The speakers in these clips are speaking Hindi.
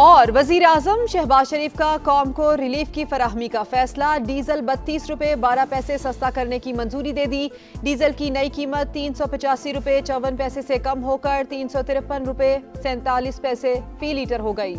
और वजीर आजम शहबाज शरीफ का कौम को रिलीफ की फराहमी का फैसला। डीजल 32 रुपए 12 पैसे सस्ता करने की मंजूरी दे दी। डीजल की नई कीमत 385 रुपए 54 पैसे से कम होकर 353 रुपए 47 पैसे फी लीटर हो गई।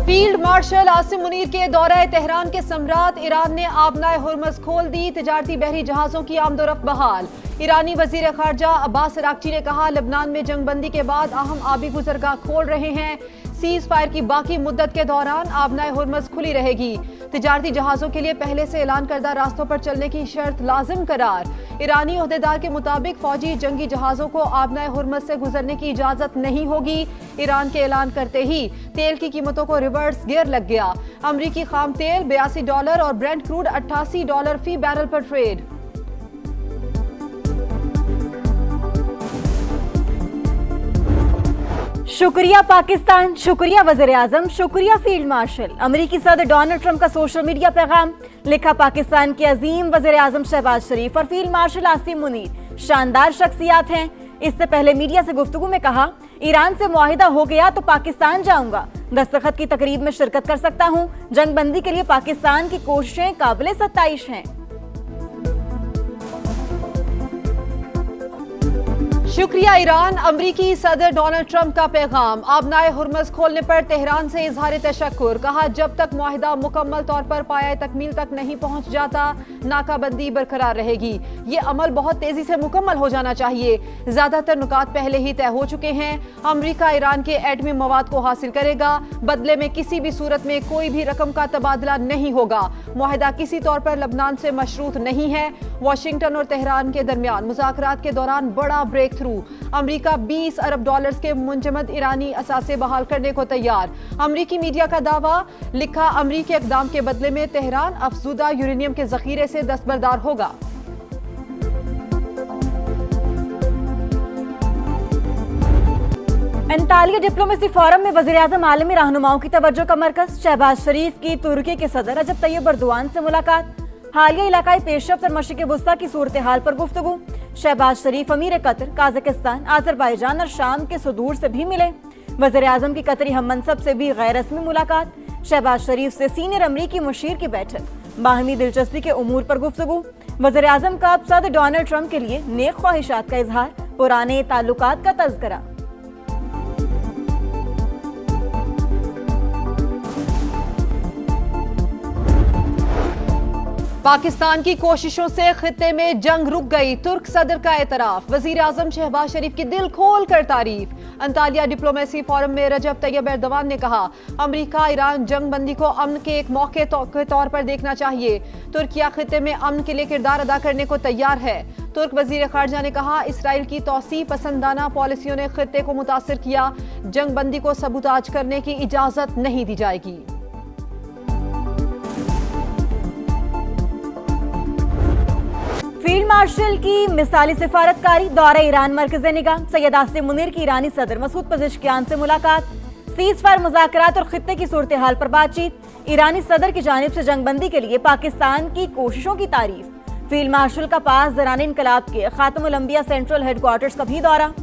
फील्ड मार्शल आसिम मुनीर के दौरे तेहरान के सम्राट। ईरान ने आबनाए हुर्मज खोल दी। तिजारती बहरी जहाजों की आमदोरफ्त बहाल। ईरानी वजीर खारजा अब्बास अरागची ने कहा, लेबनान में जंगबंदी के बाद अहम आबी गुजरगाह खोल रहे हैं। सीज फायर की बाकी मुद्दत के दौरान आबनाए हुर्मज खुली रहेगी। तिजारती जहाजों के लिए पहले से ऐलान करदा रास्तों पर चलने की शर्त लाजिम करार। ईरानी ओहदेदार के मुताबिक फौजी जंगी जहाजों को आबनाए हुर्मज से गुजरने की इजाजत नहीं होगी। ईरान के ऐलान करते ही तेल की कीमतों को रिवर्स गियर लग गया। अमरीकी खाम तेल $82 और ब्रेंट क्रूड $88 फी बैरल पर ट्रेड। शुक्रिया पाकिस्तान, शुक्रिया वज़ीर आज़म, शुक्रिया फील्ड मार्शल। अमेरिकी सदर डोनाल्ड ट्रंप का सोशल मीडिया पैगाम। लिखा, पाकिस्तान के अजीम वज़ीर आज़म शहबाज शरीफ और फील्ड मार्शल आसिम मुनीर शानदार शख्सियात हैं। इससे पहले मीडिया से गुफ्तगू में कहा, ईरान से मुआहिदा हो गया तो पाकिस्तान जाऊंगा। दस्तखत की तकरीब में शिरकत कर सकता हूं। जंगबंदी के लिए पाकिस्तान की कोशिशें काबिले सत्ताइश हैं। शुक्रिया ईरान। अमरीकी सदर डोनाल्ड ट्रंप का पैगाम। आबनाए हुर्मज खोलने पर तेहरान से इजहार तशक्कुर। कहा, जब तक मुआहिदा मुकम्मल तौर पर पाया तकमील तक नहीं पहुंच जाता, नाकाबंदी बरकरार रहेगी। ये अमल बहुत तेजी से मुकम्मल हो जाना चाहिए। ज्यादातर नुकात पहले ही तय हो चुके हैं। अमरीका ईरान के एटमी मवाद को हासिल करेगा। बदले में किसी भी सूरत में कोई भी रकम का तबादला नहीं होगा। मुआहिदा किसी तौर पर लबनान से मशरूत नहीं है। वाशिंगटन और तेहरान के दरमियान मुज़ाकरात के दौरान बड़ा ब्रेक थ्रू। अमरीका $20 अरब के मुंजमद ईरानी असासे बहाल करने को तैयार। अमरीकी मीडिया का दावा। लिखा, अमरीकी इक़दाम के बदले में तेहरान अफजुदा यूरेनियम के जखीरे से दस्तबरदार होगा। अंतालिया डिप्लोमेसी फोरम में वज़ीर आज़म आलमी रहनुमाओं की तवज्जो का मरकज। शहबाज शरीफ की तुर्की के सदर रजब तैयब एर्दोआन से मुलाकात। हालिया इलाकाई पेशरफ्त और मशरिक़ वुस्ता की सूरत हाल पर गुफ्तगू। शहबाज शरीफ अमीर कतर, काज़ाकिस्तान, आज़रबाईजान और शाम के सुदूर से भी मिले। वज़ीर आज़म की कतरी हम मनसब से भी गैर रस्मी मुलाकात। शहबाज शरीफ से सीनियर अमरीकी मुशीर की बैठक। बाहमी दिलचस्पी के उमूर पर गुफ्तगू। वज़ीर आज़म का सदर डोनाल्ड ट्रंप के लिए नेक ख्वाहिशात का इजहार। पुराने ताल्लुकात का तज़किरा। पाकिस्तान की कोशिशों से खित्ते में जंग रुक गई। तुर्क सदर का एतराफ। वजीर आजम शहबाज शरीफ की दिल खोल कर तारीफ। अंतालिया डिप्लोमेसी फोरम में रजब तैयब एर्दोआन ने कहा, अमरीका ईरान जंगबंदी को अमन के एक मौके के तौर पर देखना चाहिए। तुर्किया खित्ते में अमन के लिए किरदार अदा करने को तैयार है। तुर्क वजीर खारजा ने कहा, इसराइल की तौसी पसंदाना पॉलिसियों ने खित्ते को मुतासिर किया। जंगबंदी को सबूताज करने की इजाजत नहीं दी जाएगी। फील्ड मार्शल की मिसाली सिफारतकारी। दौरा ईरान मरकज़ निगाह। सैयद आसिम मुनीर की ईरानी सदर मसूद पज़ेश्कियान से मुलाकात। सीज फायर मुज़ाकरात और खित्ते की सूरत हाल पर बातचीत। ईरानी सदर की जानिब से जंगबंदी के लिए पाकिस्तान की कोशिशों की तारीफ। फील्ड मार्शल का पास दौरान इनकलाब के खातमुल अंबिया सेंट्रल हेडक्वार्टर्स का भी दौरा।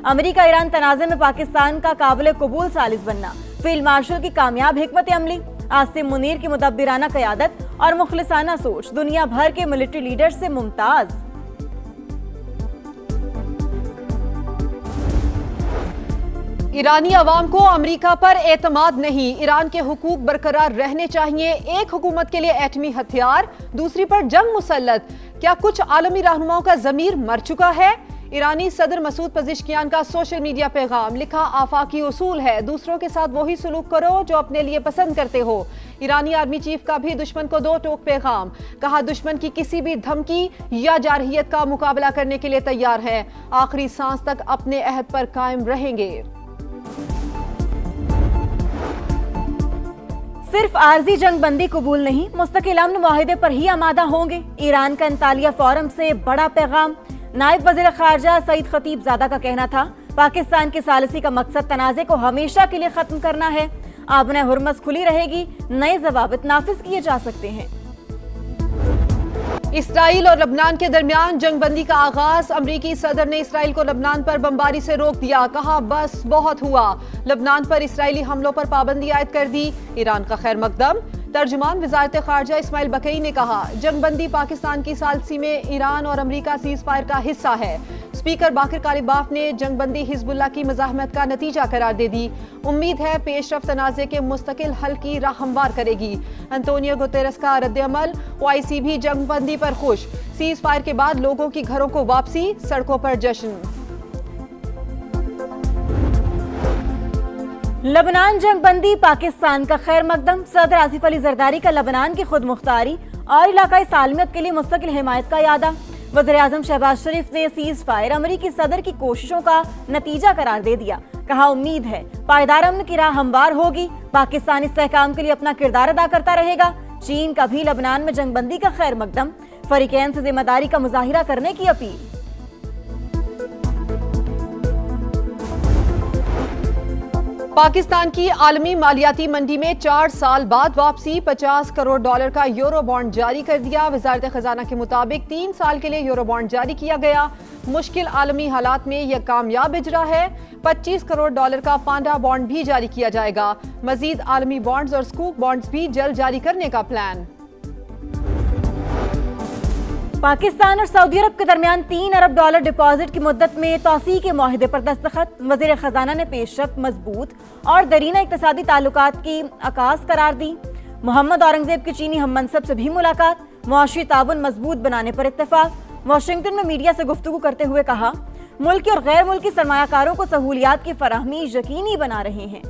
अमरीका ईरान तनाज़े में पाकिस्तान का काबिल कबूल सालिस बनना। फील्ड मार्शल की कामयाब हिकमत अमली। आसिम मुनीर की मुदब्बिराना क़यादत और मुखलिसाना सोच दुनिया भर के मिलिट्री लीडर से मुमताज। ईरानी अवाम को अमरीका पर एतमाद नहीं। ईरान के हुकूक बरकरार रहने चाहिए। एक हुकूमत के लिए एटमी हथियार, दूसरी पर जंग मुसल्लत। क्या कुछ आलमी रहनुमाओं का ज़मीर मर चुका है? ईरानी सदर मसूद पज़ेश्कियान का सोशल मीडिया पैगाम। लिखा, आफाकी उसूल है, दूसरों के साथ वही सलूक करो जो अपने लिए पसंद करते हो। ईरानी आर्मी चीफ का भी दुश्मन को दो टोक पैगाम। कहा, दुश्मन की किसी भी धमकी या जारहियत का मुकाबला करने के लिए तैयार है। आखिरी सांस तक अपने अहद पर कायम रहेंगे। सिर्फ आर्जी जंगबंदी कबूल नहीं, मुस्तकिल अमन मुआहिदे पर ही आमादा होंगे। ईरान का अंतालिया फोरम से बड़ा पैगाम। नायब वज़ीर खारजा सईद खतीबजादा का कहना था, पाकिस्तान की सालिसी का मकसद तनाज़े को हमेशा के लिए खत्म करना है। आबने हुर्मज खुली रहेगी, नए ज़वाबित नाफिज किए जा सकते हैं। इसराइल और लबनान के दरमियान जंगबंदी का आगाज। अमरीकी सदर ने इसराइल को लबनान पर बमबारी से रोक दिया। कहा बस बहुत हुआ। लबनान पर इसराइली हमलों पर पाबंदी आयद कर दी। ईरान का खैर मकदम। तर्जुमान वजारत खारजा इस्माइल बकई ने कहा जंगबंदी पाकिस्तान की सालसी में ईरान और अमरीका सीज फायर का हिस्सा है। स्पीकर बाकर कालिबाफ ने जंगबंदी हिजबुल्लाह की मज़ाहमत का नतीजा करार दे दी। उम्मीद है पेशरफ तनाज़े के मुस्तकिल हल की राह हमवार करेगी। अंतोनियो गुतेरेस का रद्द-ए-अमल। OIC भी जंगबंदी पर खुश। सीज फायर के बाद लोगों की घरों को वापसी, सड़कों पर जश्न। लबनान जंगबंदी पाकिस्तान का खैर मकदम। सदर आसिफ अली जरदारी का लबनान की खुद मुख्तारी और इलाकाई सालमियत के लिए मुस्तकिल हिमायत का यादा। वज़ीर आज़म शहबाज शरीफ ने सीज फायर अमरीकी सदर की कोशिशों का नतीजा करार दे दिया। कहा उम्मीद है पायदार अमन की राह हमवार होगी। पाकिस्तान इस्तेहकाम के लिए अपना किरदार अदा करता रहेगा। चीन का भी लबनान में जंगबंदी का खैर मकदम। फरीकैन से जिम्मेदारी का मुजाहिरा करने की अपील। पाकिस्तान की आलमी मालियाती मंडी में 4 साल बाद वापसी। $50 करोड़ का यूरो बॉन्ड जारी कर दिया। वजारत खजाना के मुताबिक 3 साल के लिए यूरो बॉन्ड जारी किया गया। मुश्किल आलमी हालात में यह कामयाब इजरा है। $25 करोड़ का पांडा बॉन्ड भी जारी किया जाएगा। मजीद आलमी बॉन्ड्स और स्कूप बॉन्ड्स भी जल्द जारी करने का प्लान। पाकिस्तान और सऊदी अरब के दरमियान $3 अरब डिपॉजिट की मुद्दत में तौसी के मुआहदे पर दस्तखत। वजीर खजाना ने पेशरफ्त, मजबूत और दरीना इक्तसादी ताल्लुकात की अकास करार दी। मोहम्मद औरंगजेब की चीनी हम मनसब से भी मुलाकात। मुआशी ताउन मजबूत बनाने पर इत्तेफाक। वाशिंगटन में मीडिया से गुफ्तगू करते हुए कहा मुल्की और गैर मुल्की सरमायाकारों को सहूलियात की फराहमी यकीनी बना रहे हैं।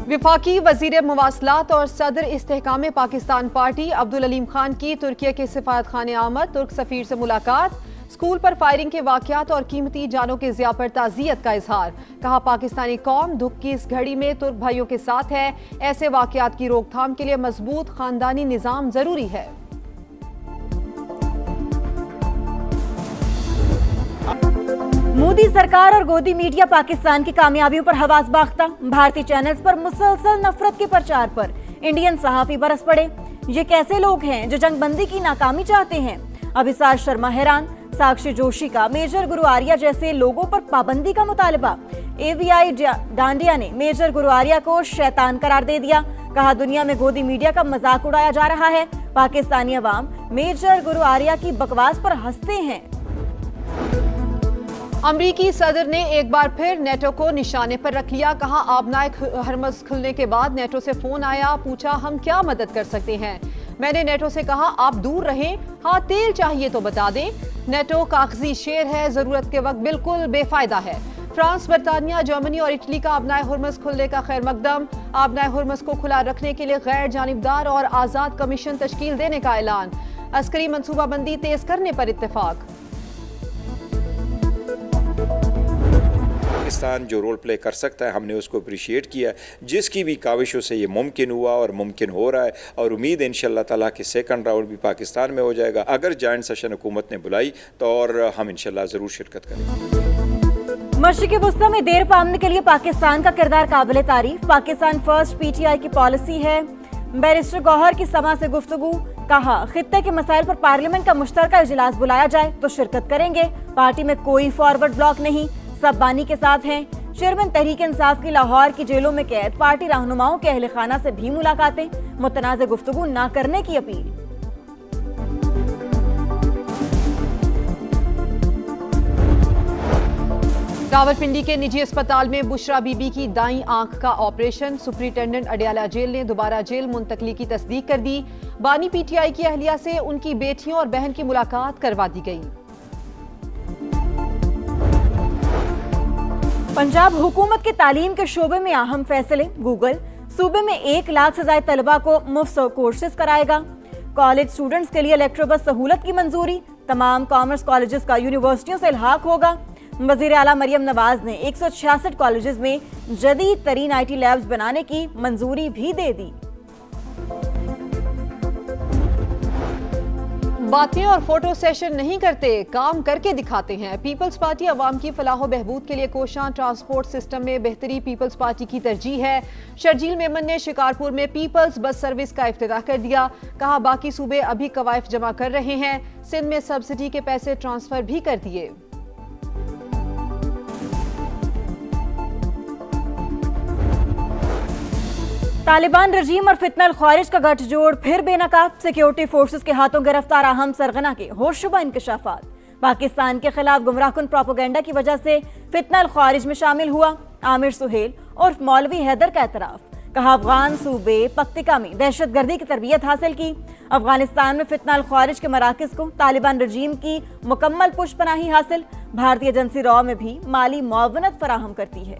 विफाकी वजीर मवासलात और सदर इस्तेहकाम पाकिस्तान पार्टी अब्दुल अलीम खान की तुर्की के सिफारत खाने आमद। तुर्क सफीर से मुलाकात। स्कूल पर फायरिंग के वाकयात और कीमती जानों के ज़िया पर ताज़ियत का इजहार। कहा पाकिस्तानी कौम दुख की इस घड़ी में तुर्क भाइयों के साथ है। ऐसे वाकयात की रोकथाम के लिए मजबूत खानदानी निज़ाम जरूरी है। मोदी सरकार और गोदी मीडिया पाकिस्तान की कामयाबियों पर हवास बाख्ता। भारतीय चैनल्स पर मुसलसल नफरत के प्रचार पर इंडियन सहाफी बरस पड़े। ये कैसे लोग हैं जो जंगबंदी की नाकामी चाहते हैं? अभिसार शर्मा हैरान। साक्षी जोशी का मेजर गुरु आर्या जैसे लोगों पर पाबंदी का मुतालबा। AVI डांडिया ने मेजर गुरु आर्या को शैतान करार दे दिया। कहा दुनिया में गोदी मीडिया का मजाक उड़ाया जा रहा है। पाकिस्तानी अवाम मेजर गुरु आर्या की बकवास पर हंसते हैं। अमरीकी सदर ने एक बार फिर नेटो को निशाने पर रख लिया। कहा आबनाए हरमज खुलने के बाद नेटो से फोन आया। पूछा हम क्या मदद कर सकते हैं? मैंने नेटो से कहा आप दूर रहें। हाँ तेल चाहिए तो बता दें। नेटो कागजी शेर है, जरूरत के वक्त बिल्कुल बेफायदा है। फ्रांस, बरतानिया, जर्मनी और इटली का आबनाए हुर्मज खुलने का खैर मकदम। आबनाए हुर्मज को खुला रखने के लिए गैर जानिबदार और आजाद कमीशन तश्कील देने का ऐलान। अस्करी मनसूबाबंदी तेज करने पर इत्तेफाक। पाकिस्तान जो रोल प्ले कर सकता है हमने उसको अप्रिशिएट किया। जिसकी भी काविशों से ये मुमकिन हुआ और मुमकिन हो रहा है और उम्मीद है इंशाअल्लाह ताला कि सेकंड राउंड भी पाकिस्तान में हो जाएगा। अगर जॉइंट सेशन हुकूमत ने बुलाई तो और हम इंशाअल्लाह ज़रूर शिरकत करेंगे। मशरिक़ वस्ता में देर पामने के लिए पाकिस्तान का किरदार काबिल तारीफ। पाकिस्तान फर्स्ट PTI की पॉलिसी है। बैरिस्टर गौहर की समा से गुफ्तगू। कहा खित्ते के मसाइल पर पार्लियामेंट का मुश्तरका इजलास बुलाया जाए तो शिरकत करेंगे। पार्टी में कोई फॉरवर्ड ब्लॉक नहीं, सब बानी के साथ हैं। चेयरमैन तहरीक इंसाफ की लाहौर की जेलों में कैद पार्टी रहनुमाओं के अहले खाना से भी मुलाकातें। मुतनाज़ गुफ्तगू ना करने की अपील। रावलपिंडी के निजी अस्पताल में बुशरा बीबी की दाईं आंख का ऑपरेशन। सुपरिटेंडेंट अडियाला जेल ने दोबारा जेल मुंतकली की तस्दीक कर दी। बानी PTI की अहलिया से उनकी बेटियों और बहन की मुलाकात करवा दी गई। पंजाब हुकूमत के तालीम के शोबे में अहम फैसले। गूगल सूबे में 1 लाख से ज्यादा तलबा को मुफ्त कोर्सेज कराएगा। कॉलेज स्टूडेंट्स के लिए इलेक्ट्रोबस सहूलत की मंजूरी। तमाम कॉमर्स कॉलेजेस का यूनिवर्सिटियों से इल्हाक होगा। वजीर आला मरियम नवाज ने 166 कॉलेजेस में जदीद तरीन IT लैब्स बनाने की मंजूरी भी दे दी। बातें और फोटो सेशन नहीं करते, काम करके दिखाते हैं। पीपल्स पार्टी अवाम की फलाह बहबूद के लिए कोशां, ट्रांसपोर्ट सिस्टम में बेहतरी पीपल्स पार्टी की तरजीह है। शर्जील मेमन ने शिकारपुर में पीपल्स बस सर्विस का इफ्तिताह कर दिया। कहा बाकी सूबे अभी कवायफ जमा कर रहे हैं। सिंध में सब्सिडी के पैसे ट्रांसफर भी कर दिए। तालिबान रजीम और फितनल ख्वारिज का गठजोड़ फिर बेनकाब। सिक्योरिटी फोर्सेस के हाथों गिरफ्तार अहम सरगना के होशरुबा इंकशाफात। पाकिस्तान के खिलाफ गुमराहकुन प्रोपेगेंडा की वजह से फितनल ख्वारिज में शामिल हुआ आमिर सुहेल और मौलवी हैदर का एतराफ। कहा अफगान सूबे पक्तिका में दहशतगर्दी की तरबियत हासिल की। अफगानिस्तान में फितनल ख्वारिज के मराकज को तालिबान रजीम की मुकम्मल पुष्पनाही हासिल। भारतीय एजेंसी रॉ में भी माली मुआवनत फराहम करती है।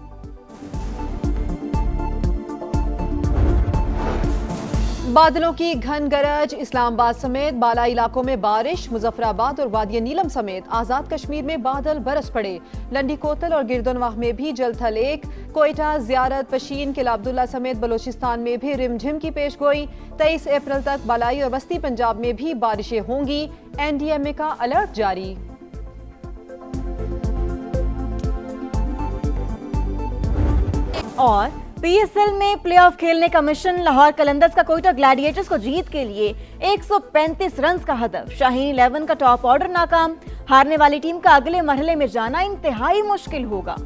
बादलों की घन गरज। इस्लामाबाद समेत बालाई इलाकों में बारिश। मुजफ्फराबाद और वादिया नीलम समेत आजाद कश्मीर में बादल बरस पड़े। लंडी कोतल और गिरदनवाह में भी जलथल एक। कोयटा, जियारत, पशीन, किला अब्दुल्ला समेत बलूचिस्तान में भी रिमझिम की पेशगोई। 23 अप्रैल तक बालाई और वस्ती पंजाब में भी बारिशें होंगी। एनडीएमए का अलर्ट जारी। और पीएसएल में प्लेऑफ खेलने का मिशन। लाहौर कलंदर्स का कोयटा ग्लैडिएटर्स को जीत के लिए 135 रन का हदफ। शाहीन 11 का टॉप ऑर्डर नाकाम। हारने वाली टीम का अगले मरहले में जाना इंतहाई मुश्किल होगा।